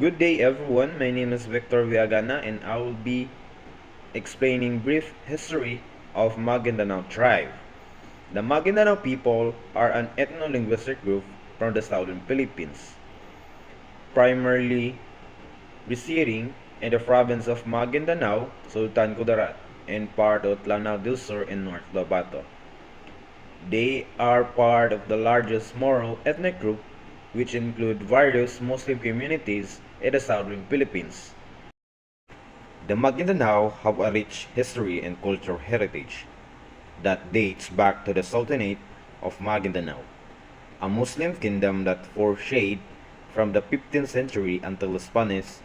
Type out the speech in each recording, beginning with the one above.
Good day everyone, my name is Victor Viagana and I will be explaining brief history of Maguidanao tribe. The Maguidanao people are an ethno-linguistic group from the southern Philippines, primarily residing in the province of Maguindanao, Sultan Kudarat, and part of Lanao del Sur in North Lobato. They are part of the largest Moro ethnic group, which include various Muslim communities in the southern Philippines. The Maguindanao have a rich history and cultural heritage that dates back to the Sultanate of Maguindanao, a Muslim kingdom that flourished from the 15th century until the Spanish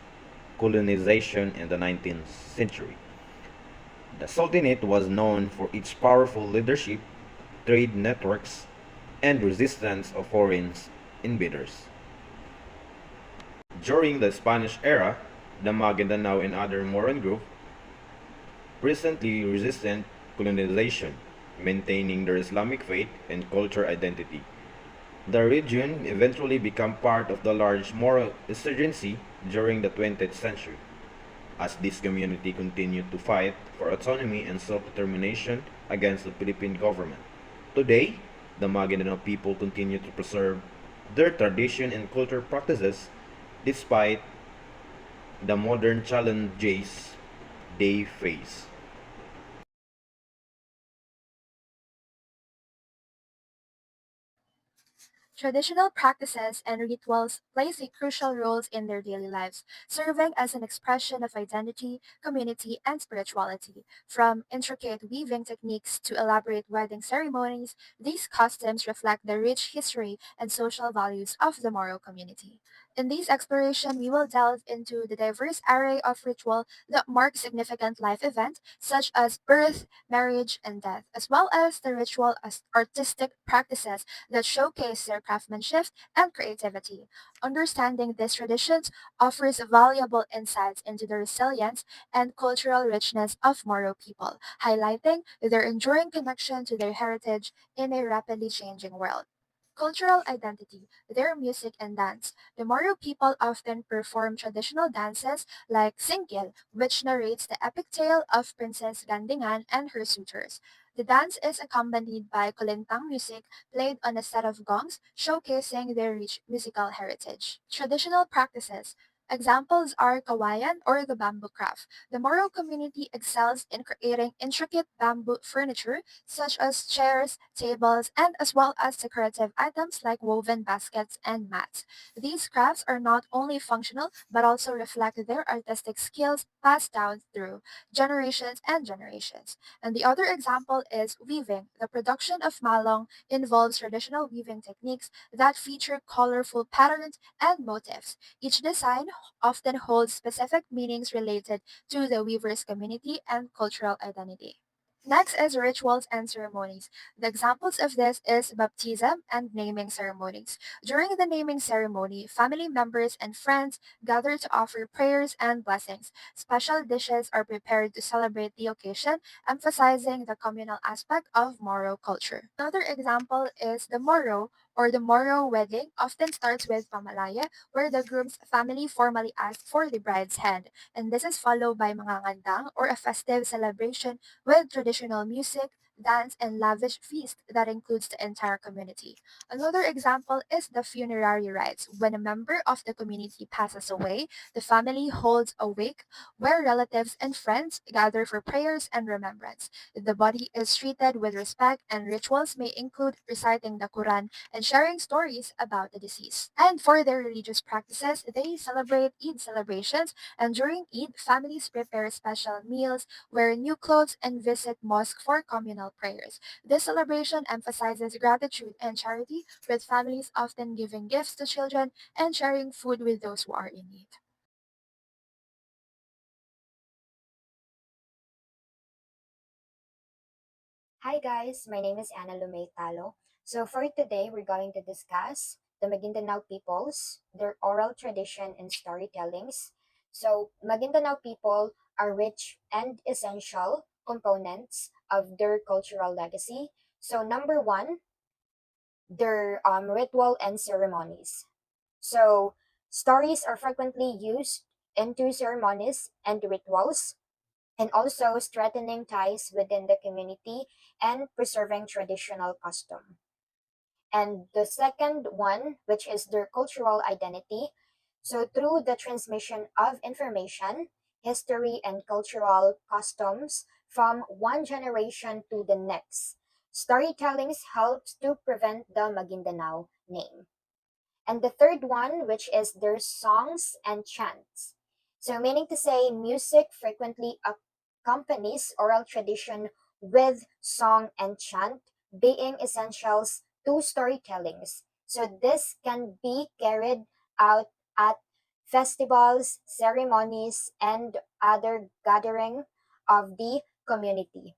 colonization in the 19th century. The Sultanate was known for its powerful leadership, trade networks, and resistance of foreign invaders. During the Spanish era, the Maguindanao and other Moran groups presently resistant colonization, maintaining their Islamic faith and cultural identity. The region eventually became part of the large Moro insurgency during the 20th century, as this community continued to fight for autonomy and self-determination against the Philippine government. Today, the Maguindanao people continue to preserve their tradition and cultural practices despite the modern challenges they face. Traditional practices and rituals plays a crucial role in their daily lives, serving as an expression of identity, community, and spirituality. From intricate weaving techniques to elaborate wedding ceremonies, these customs reflect the rich history and social values of the Moro community. In this exploration, we will delve into the diverse array of ritual that mark significant life events such as birth, marriage, and death, as well as the ritual as artistic practices that showcase their craftsmanship and creativity. Understanding these traditions offers valuable insights into the resilience and cultural richness of Moro people, highlighting their enduring connection to their heritage in a rapidly changing world. Cultural identity, their music and dance. The Moro people often perform traditional dances like Singkil, which narrates the epic tale of Princess Gandingan and her suitors. The dance is accompanied by kulintang music played on a set of gongs, showcasing their rich musical heritage. Traditional practices. Examples are kawayan or the bamboo craft. The Moro community excels in creating intricate bamboo furniture such as chairs, tables, and as well as decorative items like woven baskets and mats. These crafts are not only functional but also reflect their artistic skills passed down through generations and generations. And the other example is weaving. The production of malong involves traditional weaving techniques that feature colorful patterns and motifs. Each design often holds specific meanings related to the weaver's community and cultural identity. Next is rituals and ceremonies. The examples of this is baptism and naming ceremonies. During the naming ceremony, family members and friends gather to offer prayers and blessings. Special dishes are prepared to celebrate the occasion, emphasizing the communal aspect of Moro culture. Another example is the Moro or the Moro wedding often starts with pamalaya, where the groom's family formally asks for the bride's hand, and this is followed by mangangandang or a festive celebration with traditional music, dance, and lavish feast that includes the entire community. Another example is the funerary rites. When a member of the community passes away, the family holds a wake where relatives and friends gather for prayers and remembrance. The body is treated with respect, and rituals may include reciting the Quran and sharing stories about the deceased. And for their religious practices, they celebrate Eid celebrations, and during Eid, families prepare special meals, wear new clothes, and visit mosque for communal prayers. This celebration emphasizes gratitude and charity, with families often giving gifts to children and sharing food with those who are in need. Hi guys, my name is Anna Lumay Talo. So for today, we're going to discuss the Maguindanao peoples, their oral tradition and storytellings. So Maguindanao people are rich and essential components of their cultural legacy. So number one, their ritual and ceremonies. So Stories are frequently used into ceremonies and rituals, and also strengthening ties within the community and preserving traditional custom. And the second one, which is their cultural identity. So, through the transmission of information, history, and cultural customs from one generation to the next, storytelling helps to prevent the Maguindanao name. And the third one, which is their songs and chants. So, meaning to say, music frequently accompanies oral tradition with song and chant, being essentials to storytellings. So, this can be carried out at festivals, ceremonies, and other gathering of the community.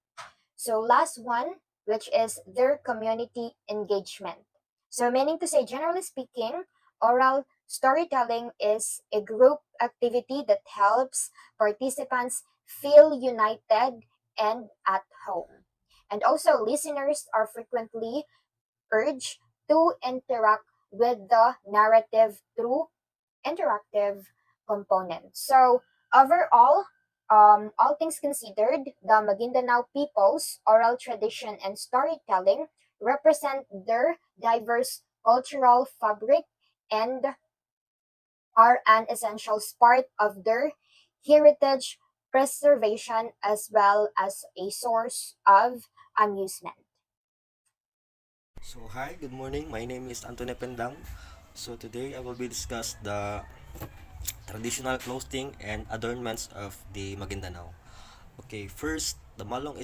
So last one, which is their community engagement. So meaning to say, generally speaking, oral storytelling is a group activity that helps participants feel united and at home. And also listeners are frequently urged to interact with the narrative through interactive component. So overall, all things considered, the Maguindanao people's oral tradition and storytelling represent their diverse cultural fabric and are an essential part of their heritage preservation as well as a source of amusement. So hi, good morning. My name is Antonio Pendang. So today I will be discuss the traditional clothing and adornments of the Maguindanao. Okay, first the malong.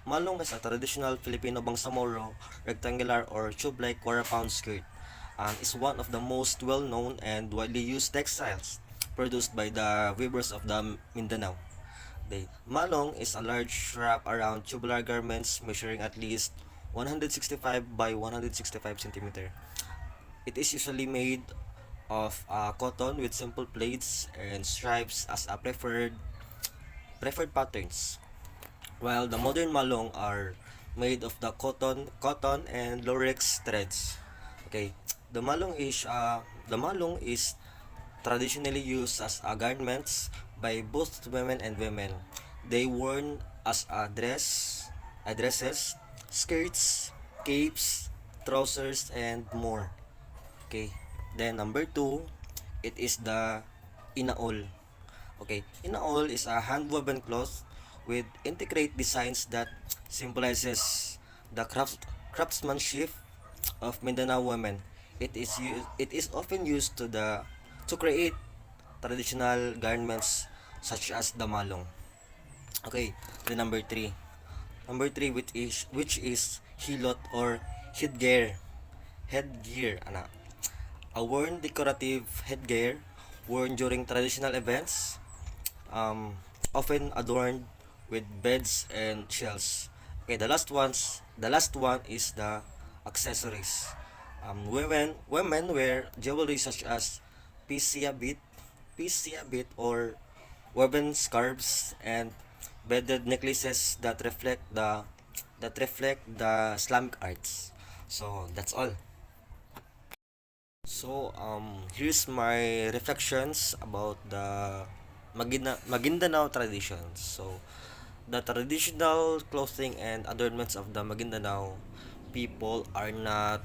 Malong is a traditional Filipino bangsamoro, rectangular or tube-like quarter-pound skirt. Is one of the most well-known and widely used textiles produced by the weavers of the Mindanao. The malong is a large wrap around tubular garments measuring at least 165 by 165 centimeter. It is usually made of cotton with simple plaits and stripes as a preferred patterns, while the modern malong are made of the cotton and latex threads. Okay, the malong is traditionally used as garments by both women and women. They worn as dresses, skirts, capes, trousers, and more. Okay. Then number two, it is the inaol. Okay, inaol is a hand-woven cloth with intricate designs that symbolizes the craftsmanship of Mindanao women. It is often used to create traditional garments such as the malong. Okay, the number three. Number three, which is hilot or headgear. Headgear, ana. A worn decorative headgear worn during traditional events, um, often adorned with beds and shells. Okay, the last one is the accessories. Women wear jewelry such as PCA bit, or woven scarves and beaded necklaces that reflect the Islamic arts. So that's all. Here's my reflections about the Maguindanao traditions. So, the traditional clothing and adornments of the Maguindanao people are not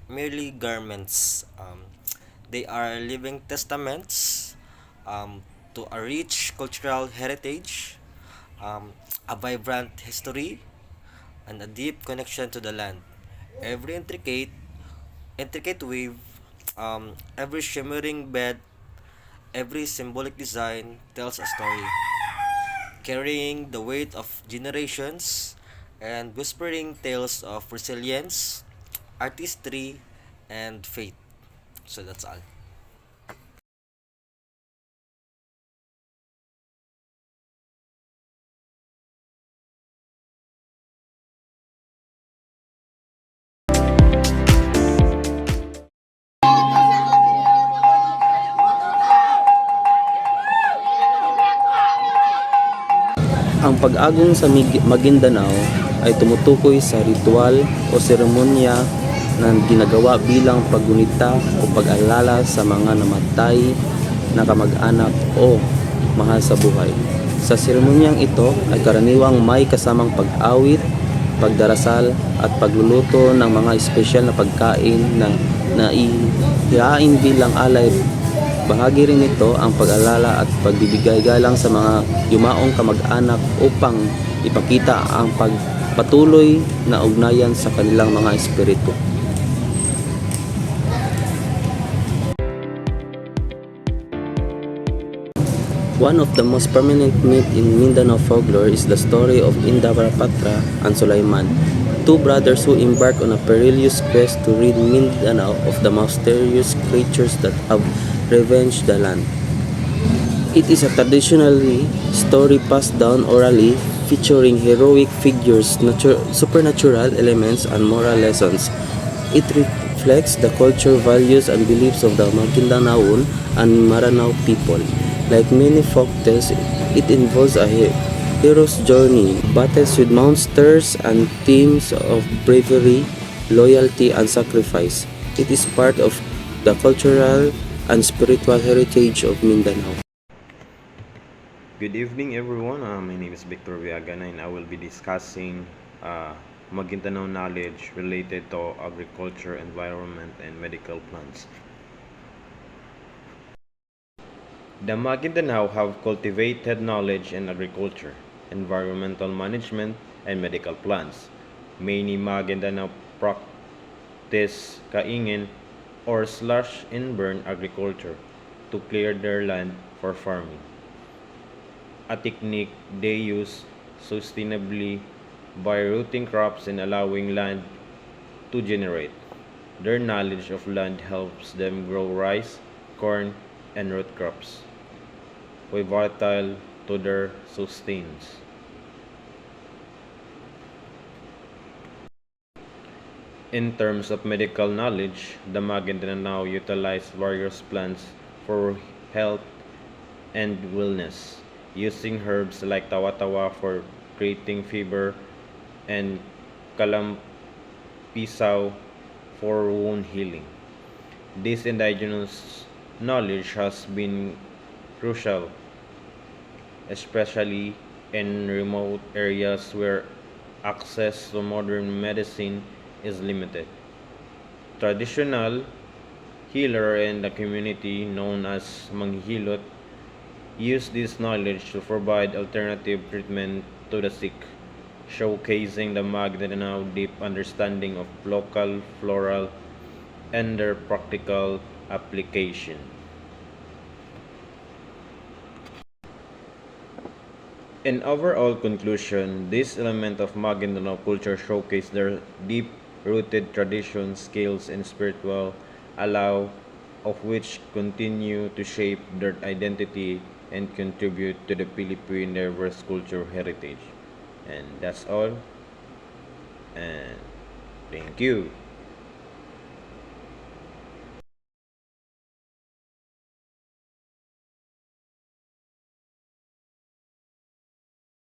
merely garments. They are living testaments to a rich cultural heritage, a vibrant history, and a deep connection to the land. Every intricate weave, every shimmering bed, every symbolic design tells a story, carrying the weight of generations and whispering tales of resilience, artistry, and faith. So that's all. Ang pag-agong sa Maguindanao ay tumutukoy sa ritual o seremonya na ginagawa bilang paggunita o pag-alala sa mga namatay na kamag-anak o mahal sa buhay. Sa seremonyang ito ay karaniwang may kasamang pag-awit, pagdarasal at pagluluto ng mga espesyal na pagkain na naihain bilang alay. Bahagi rin nito ang pag-alala at pagbibigay galang sa mga yumaong kamag-anak upang ipakita ang pagpatuloy na ugnayan sa kanilang mga espiritu. One of the most prominent myths in Mindanao folklore is the story of Indavarapatra and Sulaiman, two brothers who embark on a perilous quest to rid Mindanao of the mysterious creatures that have ravaged the land. It is a traditionally story passed down orally, featuring heroic figures, supernatural elements, and moral lessons. It reflects the culture, values, and beliefs of the Maguidanao and Maranao people. Like many folktales, it involves a hero's journey, battles with monsters, and themes of bravery, loyalty, and sacrifice. It is part of the cultural and spiritual heritage of Mindanao. Good evening, everyone. My name is Victor Viagana, and I will be discussing Maguidanao knowledge related to agriculture, environment, and medical plants. The Maguidanao have cultivated knowledge in agriculture, environmental management, and medical plants. Many Maguidanao practice kaingin or slash and burn agriculture to clear their land for farming, a technique they use sustainably by rooting crops and allowing land to generate. Their knowledge of land helps them grow rice, corn, and root crops, vital to their sustains. In terms of medical knowledge, the Maguindanao utilize various plants for health and wellness, using herbs like tawa-tawa for treating fever and kalampisaw for wound healing. This indigenous knowledge has been crucial, especially in remote areas where access to modern medicine is limited. Traditional healer in the community known as manghilot use this knowledge to provide alternative treatment to the sick, showcasing the Maguindanao deep understanding of local floral and their practical application. In overall conclusion, this element of Maguindanao culture showcase their deep-rooted traditions, skills, and spiritual allow of which continue to shape their identity and contribute to the Philippine diverse cultural heritage. And that's all. And thank you.